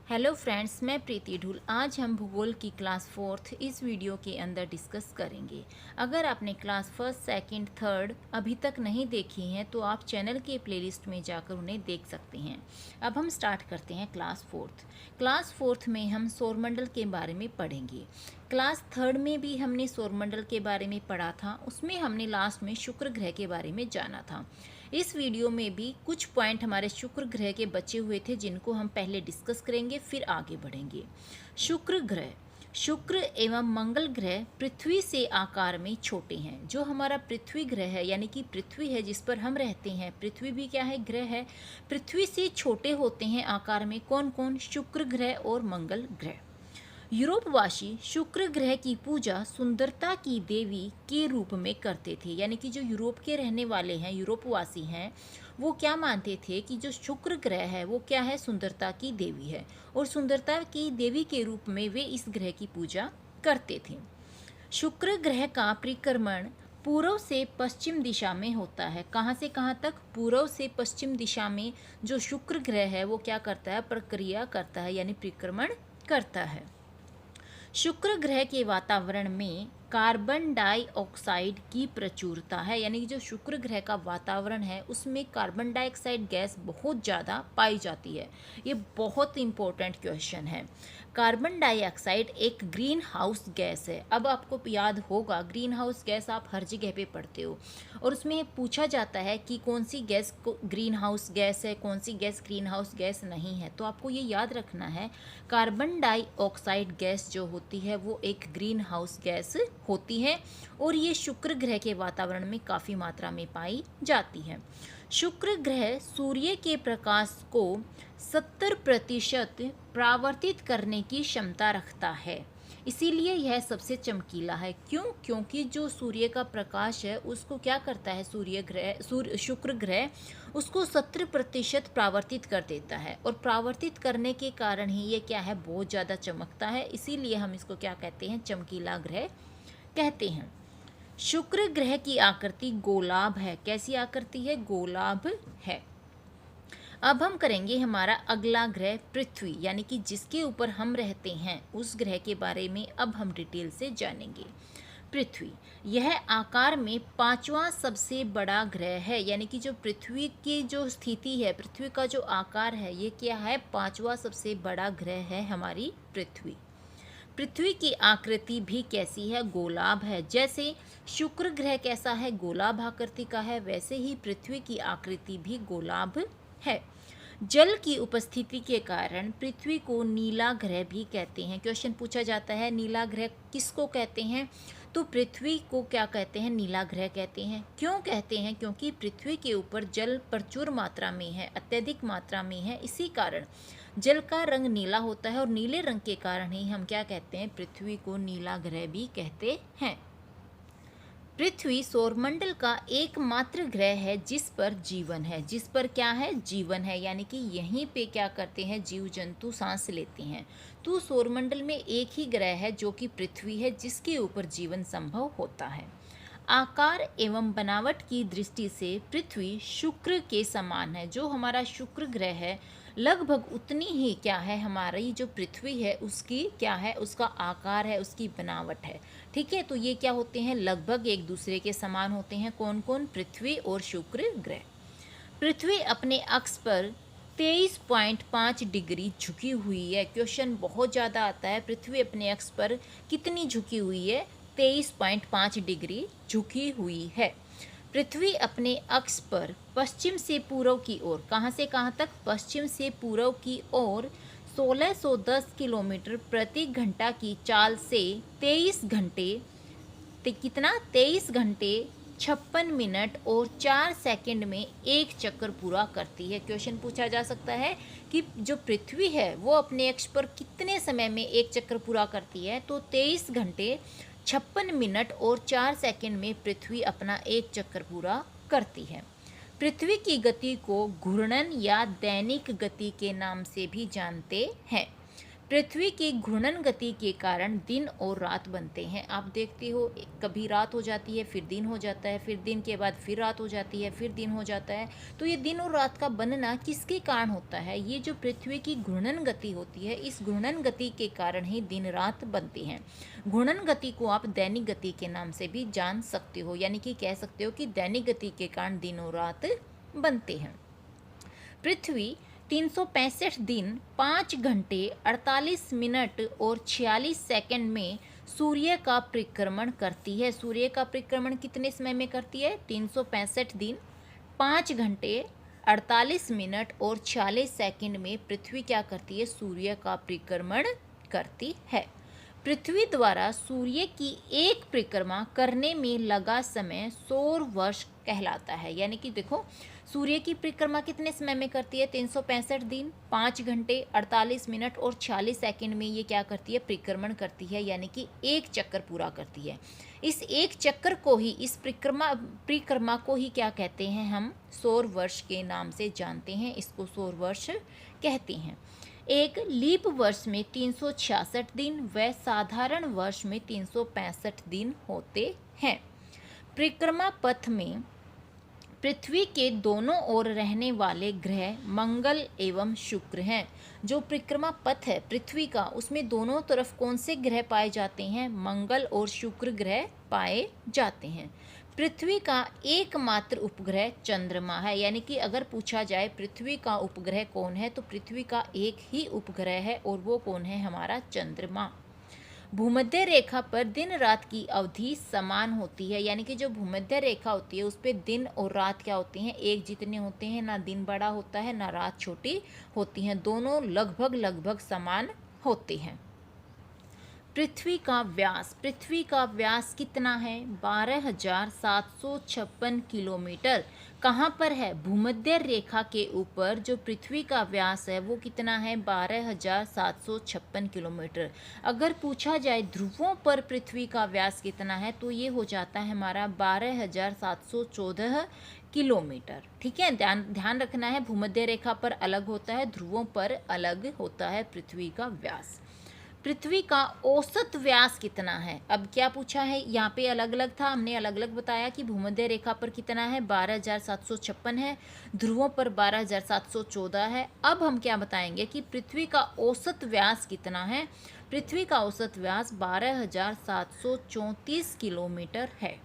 Hello friends, मैं प्रीति ढूल। आज हम भूगोल की क्लास फोर्थ इस वीडियो के अंदर डिस्कस करेंगे। अगर आपने क्लास फर्स्ट, सेकंड, थर्ड अभी तक नहीं देखी हैं तो आप चैनल के प्लेलिस्ट में जाकर उन्हें देख सकते हैं। अब हम स्टार्ट करते हैं क्लास फोर्थ। क्लास फोर्थ में हम सौरमंडल के बारे में पढ़ेंगे। क्लास थर्ड में भी हमने सौरमंडल के बारे में पढ़ा था, उसमें हमने लास्ट में शुक्र ग्रह के बारे में जाना था। इस वीडियो में भी कुछ पॉइंट हमारे शुक्र ग्रह के बचे हुए थे जिनको हम पहले डिस्कस करेंगे, फिर आगे बढ़ेंगे। शुक्र ग्रह, शुक्र एवं मंगल ग्रह पृथ्वी से आकार में छोटे हैं। जो हमारा पृथ्वी ग्रह है यानी कि पृथ्वी है जिस पर हम रहते हैं, पृथ्वी भी क्या है, ग्रह है। पृथ्वी से छोटे होते हैं आकार में। कौन कौन? शुक्र ग्रह और मंगल ग्रह। यूरोपवासी शुक्र ग्रह की पूजा सुंदरता की देवी के रूप में करते थे। यानी कि जो यूरोप के रहने वाले हैं, यूरोपवासी हैं, वो क्या मानते थे कि जो शुक्र ग्रह है वो क्या है, सुंदरता की देवी है, और सुंदरता की देवी के रूप में वे इस ग्रह की पूजा करते थे। शुक्र ग्रह का परिक्रमण पूर्व से पश्चिम दिशा में होता है। कहाँ से कहाँ तक? पूर्व से पश्चिम दिशा में जो शुक्र ग्रह है वो क्या करता है, प्रक्रिया करता है, यानी परिक्रमण करता है। शुक्र ग्रह के वातावरण में कार्बन डाइऑक्साइड की प्रचुरता है। यानी कि जो शुक्र ग्रह का वातावरण है उसमें कार्बन डाइऑक्साइड गैस बहुत ज़्यादा पाई जाती है। ये बहुत इंपॉर्टेंट क्वेश्चन है। कार्बन डाइऑक्साइड एक ग्रीन हाउस गैस है। अब आपको याद होगा, ग्रीन हाउस गैस आप हर जगह पे पढ़ते हो, और उसमें पूछा जाता है कि कौन सी गैस ग्रीन हाउस गैस है, कौन सी गैस ग्रीन हाउस गैस नहीं है। तो आपको ये याद रखना है, कार्बन डाइऑक्साइड गैस जो होती है वो एक ग्रीन हाउस गैस होती है, और ये शुक्र ग्रह के वातावरण में काफ़ी मात्रा में पाई जाती है। शुक्र ग्रह सूर्य के प्रकाश को 70% परावर्तित करने की क्षमता रखता है, इसीलिए यह सबसे चमकीला है। क्यों? क्योंकि जो सूर्य का प्रकाश है उसको क्या करता है, शुक्र ग्रह उसको 70% परावर्तित कर देता है, और परावर्तित करने के कारण ही ये क्या है, बहुत ज़्यादा चमकता है। इसीलिए हम इसको क्या कहते हैं, चमकीला ग्रह कहते हैं। शुक्र ग्रह की आकृति गोलाभ है। कैसी आकृति है? गोलाभ है। अब हम करेंगे हमारा अगला ग्रह पृथ्वी, यानी कि जिसके ऊपर हम रहते हैं उस ग्रह के बारे में अब हम डिटेल से जानेंगे। पृथ्वी, यह आकार में पांचवा सबसे बड़ा ग्रह है। यानी कि जो पृथ्वी की जो स्थिति है, पृथ्वी का जो आकार है, ये क्या है, पांचवा सबसे बड़ा ग्रह है हमारी पृथ्वी। पृथ्वी की आकृति भी कैसी है, गोलाभ है। जैसे शुक्र ग्रह कैसा है, गोलाभ आकृति का है, वैसे ही पृथ्वी की आकृति भी गोलाभ है। जल की उपस्थिति के कारण पृथ्वी को नीला ग्रह भी कहते हैं। क्वेश्चन पूछा जाता है, नीला ग्रह किसको कहते हैं? तो पृथ्वी को क्या कहते हैं, नीला ग्रह कहते हैं। क्यों कहते हैं? क्योंकि पृथ्वी के ऊपर जल प्रचुर मात्रा में है, अत्यधिक मात्रा में है, इसी कारण जल का रंग नीला होता है, और नीले रंग के कारण ही हम क्या कहते हैं, पृथ्वी को नीला ग्रह भी कहते हैं। पृथ्वी सौरमंडल का एकमात्र ग्रह है जिस पर जीवन है। जिस पर क्या है, जीवन है, यानी कि यहीं पे क्या करते हैं, जीव जंतु सांस लेते हैं। तो सौरमंडल में एक ही ग्रह है जो कि पृथ्वी है, जिसके ऊपर जीवन संभव होता है। आकार एवं बनावट की दृष्टि से पृथ्वी शुक्र के समान है। जो हमारा शुक्र ग्रह है लगभग उतनी ही क्या है, हमारी जो पृथ्वी है उसकी क्या है, उसका आकार है, उसकी बनावट है। ठीक है, तो ये क्या होते हैं, लगभग एक दूसरे के समान होते हैं। कौन कौन? पृथ्वी और शुक्र ग्रह। पृथ्वी अपने अक्ष पर 23.5 डिग्री झुकी हुई है। क्वेश्चन बहुत ज़्यादा आता है, पृथ्वी अपने अक्ष पर कितनी झुकी हुई है? 23.5 डिग्री झुकी हुई है। पृथ्वी अपने अक्ष पर पश्चिम से पूर्व की ओर, कहाँ से कहाँ तक? पश्चिम से पूर्व की ओर 1610 किलोमीटर प्रति घंटा की चाल से 23 घंटे 56 मिनट और 4 सेकंड में एक चक्कर पूरा करती है। क्वेश्चन पूछा जा सकता है कि जो पृथ्वी है वो अपने अक्ष पर कितने समय में एक चक्कर पूरा करती है? तो 23 घंटे 56 मिनट और 4 सेकंड में पृथ्वी अपना एक चक्कर पूरा करती है। पृथ्वी की गति को घूर्णन या दैनिक गति के नाम से भी जानते हैं। पृथ्वी की घूर्णन गति के कारण दिन और रात बनते हैं। आप देखते हो कभी रात हो जाती है, फिर दिन हो जाता है, फिर दिन के बाद फिर रात हो जाती है, फिर दिन हो जाता है। तो ये दिन और रात का बनना किसके कारण होता है? ये जो पृथ्वी की घूर्णन गति होती है, इस घूर्णन गति के कारण ही दिन रात बनती हैं। घूर्णन गति को आप दैनिक गति के नाम से भी जान सकते हो, यानी कि कह सकते हो कि दैनिक गति के कारण दिन और रात बनते हैं। पृथ्वी 365 दिन 5 घंटे 48 मिनट और 46 सेकंड में सूर्य का परिक्रमण करती है। सूर्य का परिक्रमण कितने समय में करती है? 365 दिन 5 घंटे 48 मिनट और 46 सेकंड में पृथ्वी क्या करती है? सूर्य का परिक्रमण करती है। पृथ्वी द्वारा सूर्य की एक परिक्रमा करने में लगा समय सौर वर्ष कहलाता है। यानी कि देखो, सूर्य की परिक्रमा कितने समय में करती है? 365 दिन 5 घंटे 48 मिनट और 46 सेकंड में ये क्या करती है? परिक्रमण करती है, यानी कि एक चक्कर पूरा करती है। इस एक चक्कर को ही, इस परिक्रमा को ही क्या कहते हैं? हम सौर वर्ष के नाम से जानते हैं। इसको सौर वर्ष कहते हैं। एक लीप वर्ष में 366 दिन व साधारण वर्ष में 365 दिन होते हैं। परिक्रमा पथ में पृथ्वी के दोनों ओर रहने वाले ग्रह मंगल एवं शुक्र हैं। जो परिक्रमा पथ है पृथ्वी का, उसमें दोनों तरफ कौन से ग्रह पाए जाते हैं? मंगल और शुक्र ग्रह पाए जाते हैं। पृथ्वी का एकमात्र उपग्रह चंद्रमा है। यानी कि अगर पूछा जाए पृथ्वी का उपग्रह कौन है, तो पृथ्वी का एक ही उपग्रह है और वो कौन है? हमारा चंद्रमा। भूमध्य रेखा पर दिन रात की अवधि समान होती है। यानी कि जो भूमध्य रेखा होती है उस पर दिन और रात क्या होते हैं? एक जितने होते हैं। ना दिन बड़ा होता है ना रात छोटी होती हैं, दोनों लगभग समान होते हैं। पृथ्वी का व्यास कितना है? 12,756 किलोमीटर। कहाँ पर है? भूमध्य रेखा के ऊपर जो पृथ्वी का व्यास है वो कितना है? 12,756 किलोमीटर। अगर पूछा जाए ध्रुवों पर पृथ्वी का व्यास कितना है, तो ये हो जाता है हमारा 12,714 किलोमीटर। ठीक है, ध्यान रखना है, भूमध्य रेखा पर अलग होता है, ध्रुवों पर अलग होता है पृथ्वी का व्यास। पृथ्वी का औसत व्यास कितना है? अब क्या पूछा है, यहाँ पे अलग अलग था, हमने अलग अलग बताया कि भूमध्य रेखा पर कितना है? 12,756 है, ध्रुवों पर 12,714 है। अब हम क्या बताएंगे कि पृथ्वी का औसत व्यास कितना है? पृथ्वी का औसत व्यास 12,734 किलोमीटर है।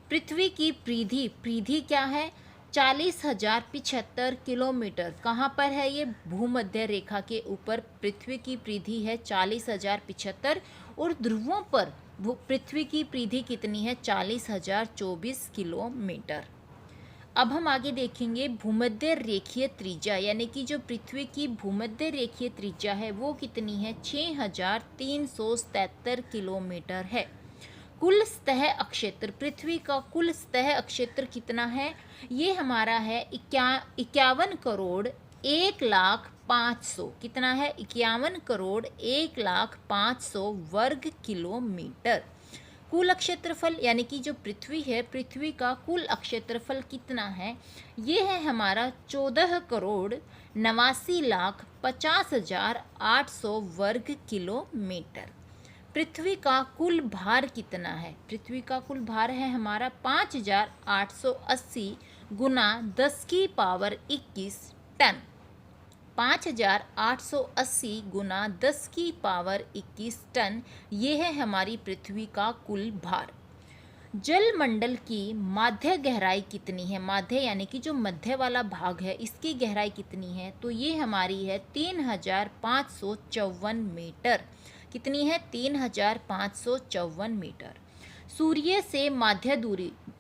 पृथ्वी की परिधि क्या है? 40,075 किलोमीटर। कहाँ पर है ये? भूमध्य रेखा के ऊपर पृथ्वी की परिधि है 40,075 और ध्रुवों पर पृथ्वी की परिधि कितनी है? 40,024 किलोमीटर। अब हम आगे देखेंगे भूमध्य रेखीय त्रिज्या, यानी कि जो पृथ्वी की भूमध्य रेखीय त्रिज्या है वो कितनी है? 6,377 किलोमीटर है। कुल सतह अक्षेत्र, पृथ्वी का कुल सतह अक्षेत्र कितना है? ये हमारा है 51 करोड़ 1,05,000। कितना है? 51 करोड़ 1,05,000 वर्ग किलोमीटर। कुल क्षेत्रफल, यानी कि जो पृथ्वी है, पृथ्वी का कुल क्षेत्रफल कितना है? ये है हमारा 14 करोड़ 89,50,800 वर्ग किलोमीटर। पृथ्वी का कुल भार कितना है? पृथ्वी का कुल भार है हमारा 5,880 गुना 10 की पावर 21 टन। 5,880 गुना 10 की पावर 21 टन, ये है हमारी पृथ्वी का कुल भार। जलमंडल की माध्य गहराई कितनी है? माध्य यानी कि जो मध्य वाला भाग है, इसकी गहराई कितनी है? तो ये हमारी है 3,554 मीटर। कितनी है? 3,554 मीटर।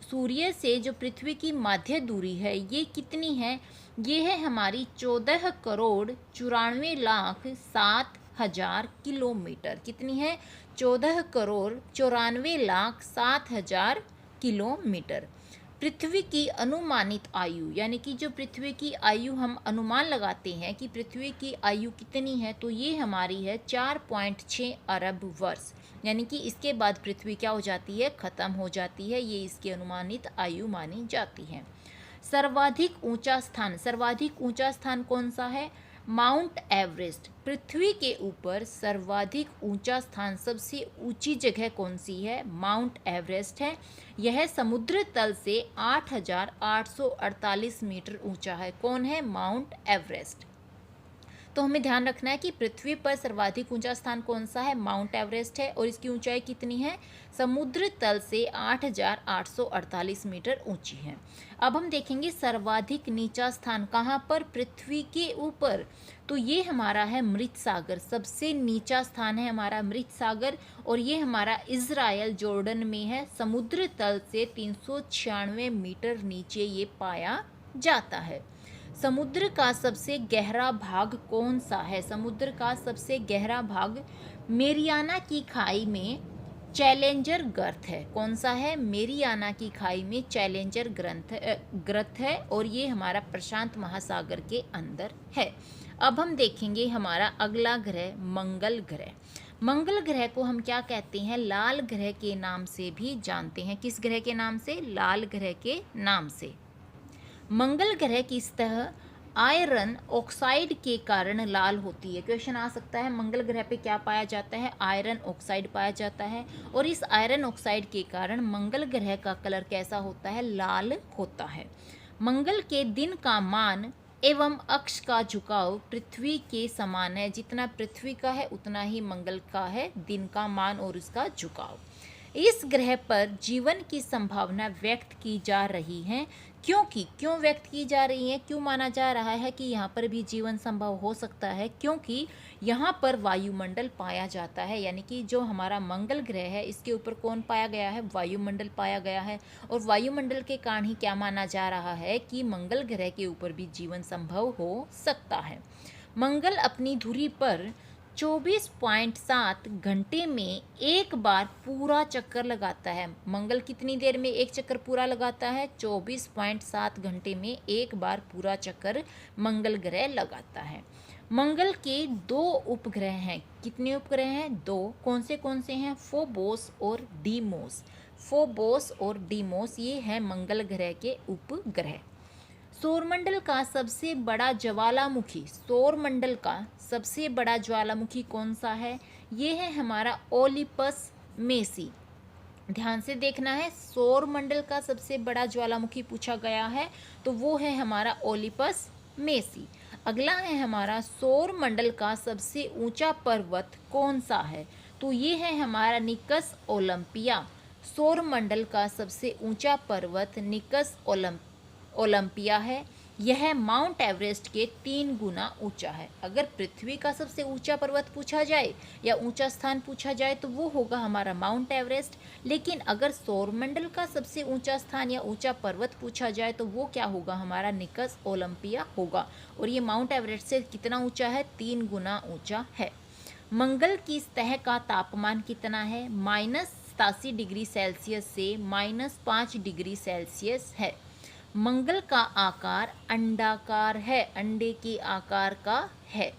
सूर्य से जो पृथ्वी की माध्य दूरी है ये कितनी है? ये है हमारी 14 करोड़ 94,07,000 किलोमीटर। कितनी है? 14 करोड़ 94,07,000 किलोमीटर। पृथ्वी की अनुमानित आयु, यानी कि जो पृथ्वी की आयु हम अनुमान लगाते हैं कि पृथ्वी की आयु कितनी है, तो ये हमारी है 4.6 अरब वर्ष। यानी कि इसके बाद पृथ्वी क्या हो जाती है? ख़त्म हो जाती है। ये इसकी अनुमानित आयु मानी जाती है। सर्वाधिक ऊंचा स्थान कौन सा है? माउंट एवरेस्ट, पृथ्वी के ऊपर सर्वाधिक ऊंचा स्थान, सबसे ऊंची जगह कौन सी है? माउंट एवरेस्ट है। यह समुद्र तल से 8,848 मीटर ऊंचा है। कौन है? Mount Everest. तो हमें ध्यान रखना है कि पृथ्वी पर सर्वाधिक ऊंचा स्थान कौन सा है? माउंट एवरेस्ट है। और इसकी ऊंचाई कितनी है? समुद्र तल से 8,848 मीटर ऊंची है। अब हम देखेंगे सर्वाधिक नीचा स्थान कहाँ पर? पृथ्वी के ऊपर। तो ये हमारा है मृत सागर, सबसे नीचा स्थान है हमारा मृत सागर। और ये हमारा इजराइल जॉर्डन में है। समुद्र तल से 396 मीटर नीचे ये पाया जाता है। समुद्र का सबसे गहरा भाग कौन सा है? समुद्र का सबसे गहरा भाग मेरियाना की खाई में चैलेंजर गर्त है। कौन सा है? मेरियाना की खाई में चैलेंजर गर्त है। और ये हमारा प्रशांत महासागर के अंदर है। अब हम देखेंगे हमारा अगला ग्रह मंगल ग्रह। मंगल ग्रह को हम क्या कहते हैं? लाल ग्रह के नाम से भी जानते हैं। किस ग्रह के नाम से? लाल ग्रह के नाम से। मंगल ग्रह की सतह आयरन ऑक्साइड के कारण लाल होती है। क्वेश्चन आ सकता है मंगल ग्रह पे क्या पाया जाता है? आयरन ऑक्साइड पाया जाता है। और इस आयरन ऑक्साइड के कारण मंगल ग्रह का कलर कैसा होता है? लाल होता है। मंगल के दिन का मान एवं अक्ष का झुकाव पृथ्वी के समान है। जितना पृथ्वी का है उतना ही मंगल का है दिन का मान और उसका झुकाव। इस ग्रह पर जीवन की संभावना व्यक्त की जा रही है। क्यों व्यक्त की जा रही है? क्यों माना जा रहा है कि यहाँ पर भी जीवन संभव हो सकता है? क्योंकि यहाँ पर वायुमंडल पाया जाता है। यानी कि जो हमारा मंगल ग्रह है इसके ऊपर कौन पाया गया है? वायुमंडल पाया गया है। और वायुमंडल के कारण ही क्या माना जा रहा है कि मंगल ग्रह के ऊपर भी जीवन संभव हो सकता है। मंगल अपनी धुरी पर 24.7 घंटे में एक बार पूरा चक्कर लगाता है। मंगल कितनी देर में एक चक्कर पूरा लगाता है? 24.7 घंटे में एक बार पूरा चक्कर मंगल ग्रह लगाता है। मंगल के 2 उपग्रह हैं। कितने उपग्रह हैं? 2। कौन से हैं? फोबोस और डीमोस। फोबोस और डीमोस ये है मंगल ग्रह के उपग्रह। सौरमंडल का सबसे बड़ा ज्वालामुखी, सौरमंडल का सबसे बड़ा ज्वालामुखी कौन सा है? ये है हमारा ओलिपस मेसी। ध्यान से देखना है, सौरमंडल का सबसे बड़ा ज्वालामुखी पूछा गया है तो वो है हमारा ओलिपस मेसी। अगला है हमारा सौरमंडल का सबसे ऊंचा पर्वत कौन सा है? तो ये है हमारा निकस ओलंपिया। सौरमंडल का सबसे ऊंचा पर्वत निकस ओलंपिया है। यह माउंट एवरेस्ट के 3 गुना ऊंचा है। अगर पृथ्वी का सबसे ऊंचा पर्वत पूछा जाए या ऊंचा स्थान पूछा जाए तो वो होगा हमारा माउंट एवरेस्ट। लेकिन अगर सौरमंडल का सबसे ऊंचा स्थान या ऊंचा पर्वत पूछा जाए तो वो क्या होगा? हमारा निकस ओलंपिया होगा। और ये माउंट एवरेस्ट से कितना ऊंचा है? 3 गुना ऊंचा है। मंगल की सतह का तापमान कितना है? -87 डिग्री सेल्सियस से -5 डिग्री सेल्सियस है। मंगल का आकार अंडाकार है, अंडे के आकार का है।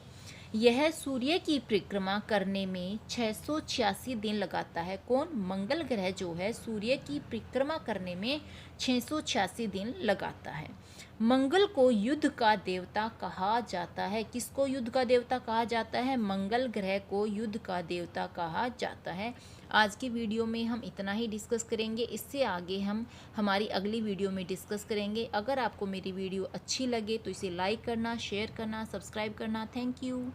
यह सूर्य की परिक्रमा करने में 686 दिन लगाता है। कौन? मंगल ग्रह जो है सूर्य की परिक्रमा करने में 686 दिन लगाता है। मंगल को युद्ध का देवता कहा जाता है। किसको युद्ध का देवता कहा जाता है? मंगल ग्रह को युद्ध का देवता कहा जाता है। आज की वीडियो में हम इतना ही डिस्कस करेंगे। इससे आगे हम हमारी अगली वीडियो में डिस्कस करेंगे। अगर आपको मेरी वीडियो अच्छी लगे तो इसे लाइक करना, शेयर करना, सब्सक्राइब करना। Thank you.